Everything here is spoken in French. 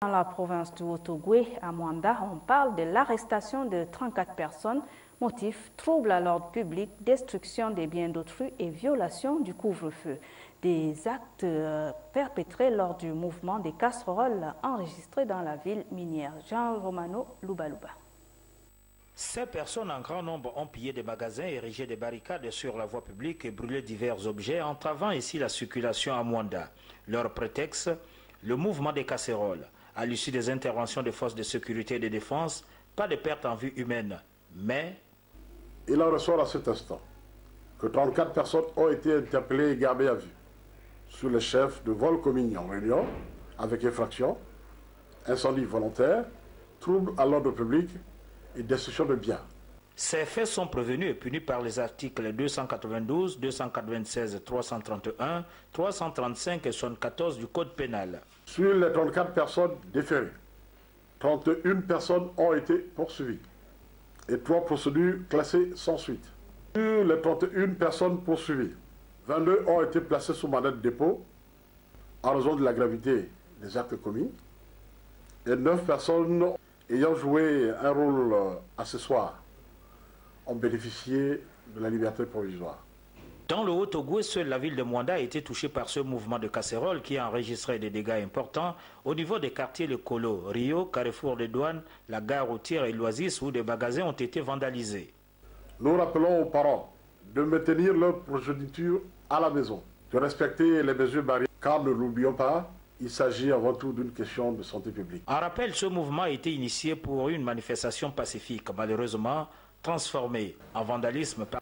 Dans la province du Haut-Ogooué, à Mwanda, on parle de l'arrestation de 34 personnes, motif trouble à l'ordre public, destruction des biens d'autrui et violation du couvre-feu. Des actes perpétrés lors du mouvement des casseroles enregistrés dans la ville minière. Jean Romano Loubalouba. Ces personnes en grand nombre ont pillé des magasins, érigé des barricades sur la voie publique et brûlé divers objets, entravant ici la circulation à Mwanda. Leur prétexte, le mouvement des casseroles. À l'issue des interventions des forces de sécurité et de défense, pas de perte en vie humaine, mais... Il en ressort à cet instant que 34 personnes ont été interpellées et gardées à vue sous le chef de vol commis en réunion avec infraction, incendie volontaire, trouble à l'ordre public et destruction de biens. Ces faits sont prévenus et punis par les articles 292, 296, 331, 335 et 74 du Code pénal. Sur les 34 personnes déférées, 31 personnes ont été poursuivies et 3 procédures classées sans suite. Sur les 31 personnes poursuivies, 22 ont été placées sous mandat de dépôt en raison de la gravité des actes commis et 9 personnes ayant joué un rôle accessoire ont bénéficié de la liberté provisoire. Dans le Haut-Ogooué, seule la ville de Mwanda a été touchée par ce mouvement de casseroles qui a enregistré des dégâts importants au niveau des quartiers Le Colo, Rio, Carrefour des Douanes, la gare routière et l'Oasis où des magasins ont été vandalisés. Nous rappelons aux parents de maintenir leur progéniture à la maison, de respecter les mesures barrières, car ne l'oublions pas, il s'agit avant tout d'une question de santé publique. En rappel, ce mouvement a été initié pour une manifestation pacifique, malheureusement transformée en vandalisme par